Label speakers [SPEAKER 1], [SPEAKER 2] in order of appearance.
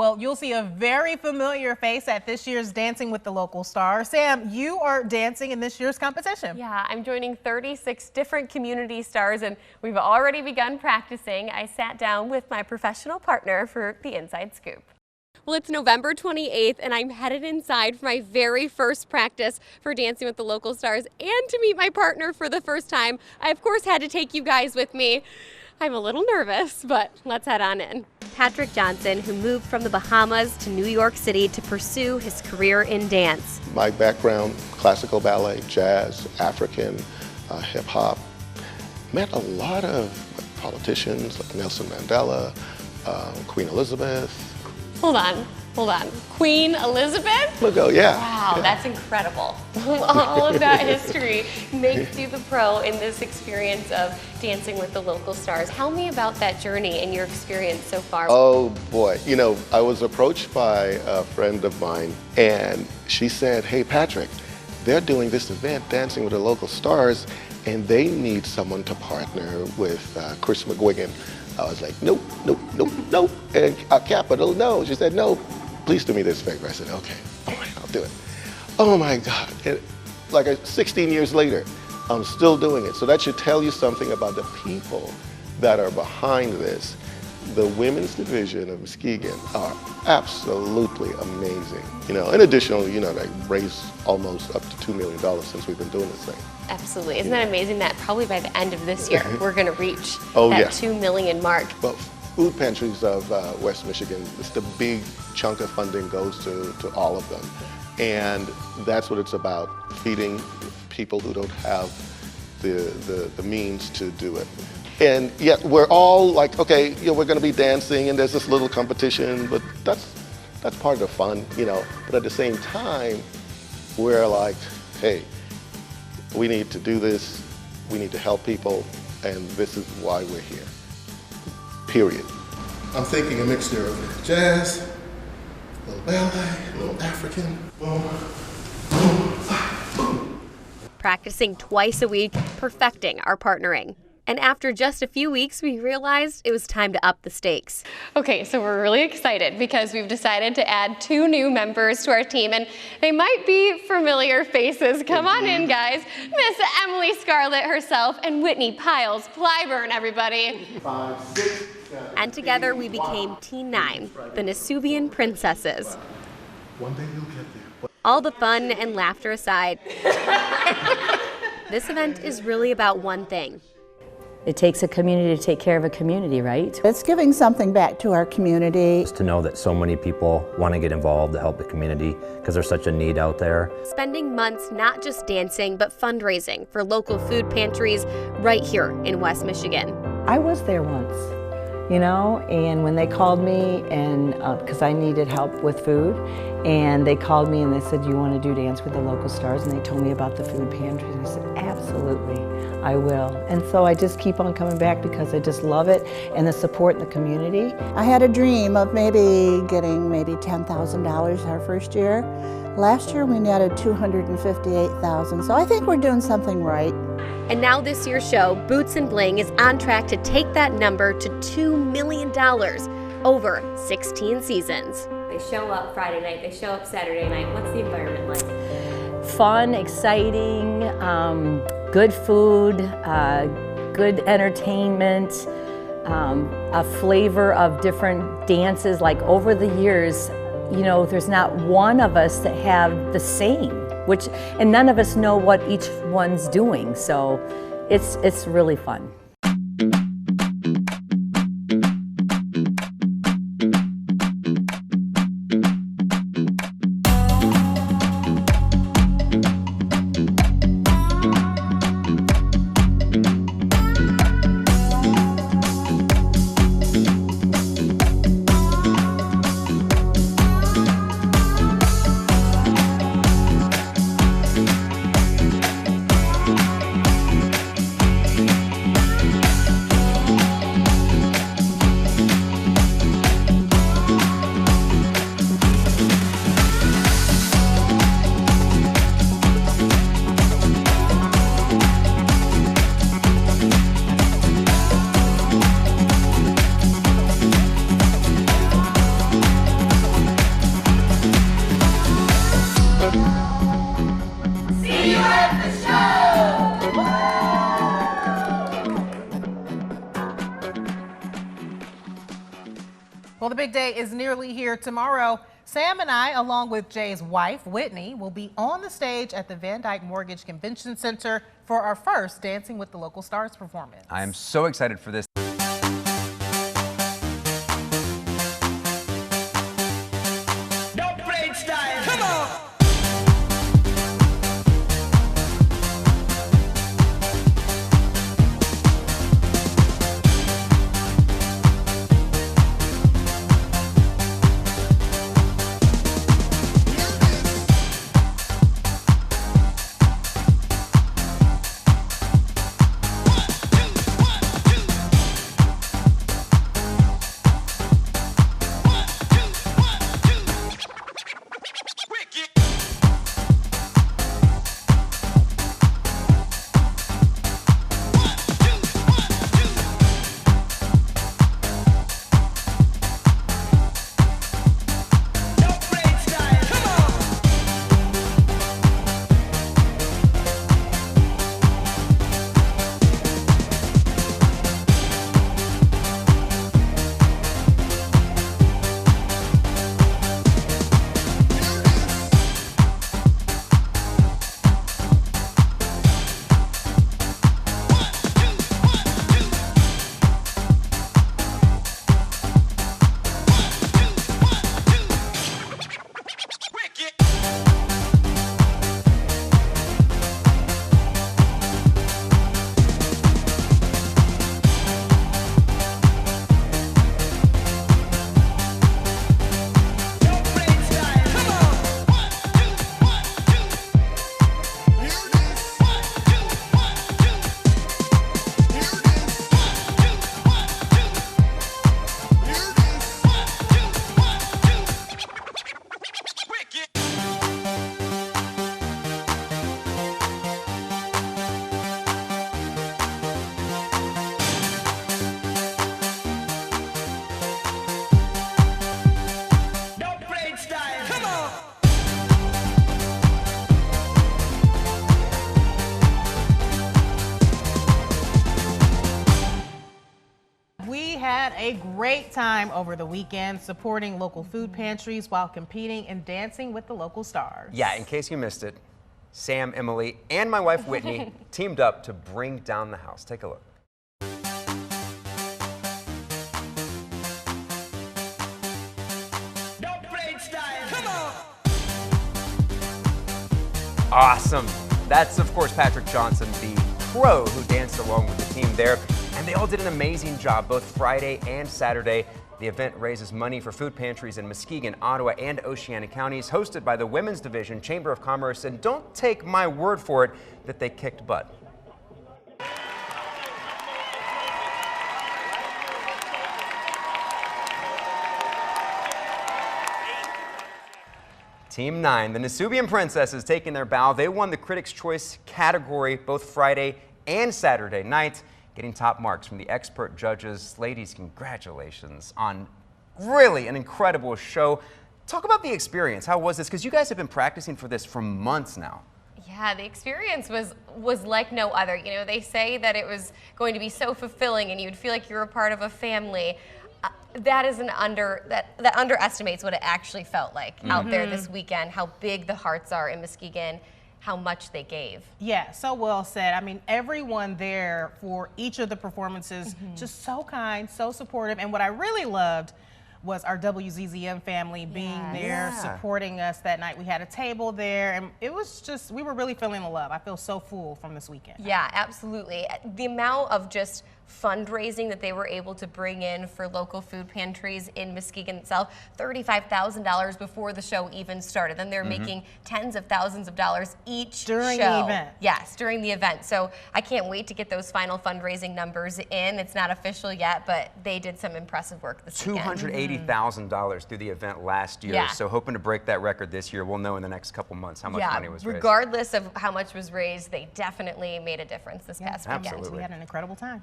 [SPEAKER 1] Well, you'll see a very familiar face at this year's Dancing with the Local Stars. Sam, you are dancing in this year's competition.
[SPEAKER 2] Yeah, I'm joining 36 different community stars, and we've already begun practicing. I sat down with my professional partner for the Inside Scoop. Well, it's November 28th, and I'm headed inside for my very first practice for Dancing with the Local Stars and to meet my partner for the first time. I, of course, had to take you guys with me. I'm a little nervous, but let's head on in. Patrick Johnson, who moved from the Bahamas to New York City to pursue his career in dance.
[SPEAKER 3] My background, classical ballet, jazz, African, hip hop. Met a lot of politicians like Nelson Mandela, Queen Elizabeth.
[SPEAKER 2] Hold on. Queen Elizabeth?
[SPEAKER 3] Look, yeah.
[SPEAKER 2] Wow,
[SPEAKER 3] yeah.
[SPEAKER 2] That's incredible. All of that history makes you the pro in this experience of Dancing with the Local Stars. Tell me about that journey and your experience so far.
[SPEAKER 3] Oh boy, you know, I was approached by a friend of mine and she said, hey Patrick, they're doing this event, Dancing with the Local Stars, and they need someone to partner with Chris McGuigan. I was like, nope, and a capital no. She said, no, please do me this favor. I said, okay, all right, I'll do it. Oh my God, and like 16 years later, I'm still doing it. So that should tell you something about the people that are behind this. The women's division of Muskegon are absolutely amazing. You know, in addition, you know, they raised almost up to $2 million since we've been doing this thing.
[SPEAKER 2] Absolutely. Isn't that amazing that probably by the end of this year, we're going to reach that 2 million mark?
[SPEAKER 3] Well, food pantries of West Michigan, it's the big chunk of funding goes to all of them. And that's what it's about, feeding people who don't have the means to do it. And yet we're all like, okay, you know, we're going to be dancing and there's this little competition, but that's part of the fun, you know. But at the same time, we're like, hey, we need to do this, we need to help people, and this is why we're here, period. I'm thinking a mixture of jazz, a little ballet, a little African, boom, boom, boom.
[SPEAKER 2] Practicing twice a week, perfecting our partnering. And after just a few weeks, we realized it was time to up the stakes. Okay, so we're really excited because we've decided to add 2 new members to our team, and they might be familiar faces. Come on in, guys. Miss Emily Scarlett herself and Whitney Piles Plyburn, everybody.
[SPEAKER 3] 5, 6, 7,
[SPEAKER 2] and together we became Teen 9, the Nasubian Princesses.
[SPEAKER 3] One day you'll get there.
[SPEAKER 2] All the fun and laughter aside, this event is really about one thing.
[SPEAKER 4] It takes a community to take care of a community, right?
[SPEAKER 5] It's giving something back to our community.
[SPEAKER 6] To know that so many people want to get involved to help the community because there's such a need out there.
[SPEAKER 2] Spending months not just dancing, but fundraising for local food pantries right here in West Michigan.
[SPEAKER 4] I was there once, you know, and when they called me, and because I needed help with food, and they called me and they said, you want to do Dance with the Local Stars? And they told me about the food pantries, and I said, absolutely, I will. And so I just keep on coming back because I just love it and the support in the community.
[SPEAKER 5] I had a dream of maybe getting $10,000 our first year. Last year we netted $258,000, so I think we're doing something right.
[SPEAKER 2] And now this year's show, Boots and Bling, is on track to take that number to $2 million over 16 seasons. They show up Friday night, they show up Saturday night. What's the environment like?
[SPEAKER 4] Fun, exciting, good food, good entertainment, a flavor of different dances. Like over the years, you know, there's not one of us that have the same, and none of us know what each one's doing. So it's really fun.
[SPEAKER 1] Big Day is nearly here. Tomorrow, Sam and I, along with Jay's wife, Whitney, will be on the stage at the Van Dyke Mortgage Convention Center for our first Dancing with the Local Stars performance.
[SPEAKER 7] I am so excited for this.
[SPEAKER 1] Had a great time over the weekend supporting local food pantries while competing and dancing with the local stars.
[SPEAKER 7] Yeah, in case you missed it, Sam, Emily, and my wife Whitney teamed up to bring down the house. Take a look. Awesome. That's, of course, Patrick Johnson, the pro who danced along with the team there. And they all did an amazing job both Friday and Saturday. The event raises money for food pantries in Muskegon, Ottawa, and Oceana counties, hosted by the Women's Division Chamber of Commerce. And don't take my word for it that they kicked butt. Team 9, the Nasubian Princesses, taking their bow. They won the Critics' Choice category both Friday and Saturday night, getting top marks from the expert judges. Ladies, congratulations on really an incredible show. Talk about the experience. How was this? Because you guys have been practicing for this for months now.
[SPEAKER 2] Yeah, the experience was like no other. You know, they say that it was going to be so fulfilling and you'd feel like you're a part of a family. That is that underestimates what it actually felt like out there this weekend, how big the hearts are in Muskegon, how much they gave.
[SPEAKER 1] Yeah, so well said. I mean, everyone there for each of the performances, just so kind, so supportive. And what I really loved was our WZZM family being there, supporting us that night. We had a table there, and it was just, we were really feeling the love. I feel so full from this weekend.
[SPEAKER 2] Yeah, absolutely. The amount of just fundraising that they were able to bring in for local food pantries in Muskegon itself, $35,000 before the show even started. Then they're making tens of thousands of dollars each
[SPEAKER 1] during
[SPEAKER 2] show.
[SPEAKER 1] The event.
[SPEAKER 2] Yes, during the event. So I can't wait to get those final fundraising numbers in. It's not official yet, but they did some impressive work this weekend.
[SPEAKER 7] $280,000 through the event last year. So hoping to break that record this year. We'll know in the next couple months how much money was raised.
[SPEAKER 2] Regardless of how much was raised, they definitely made a difference this past weekend.
[SPEAKER 7] Absolutely.
[SPEAKER 1] We had an incredible time.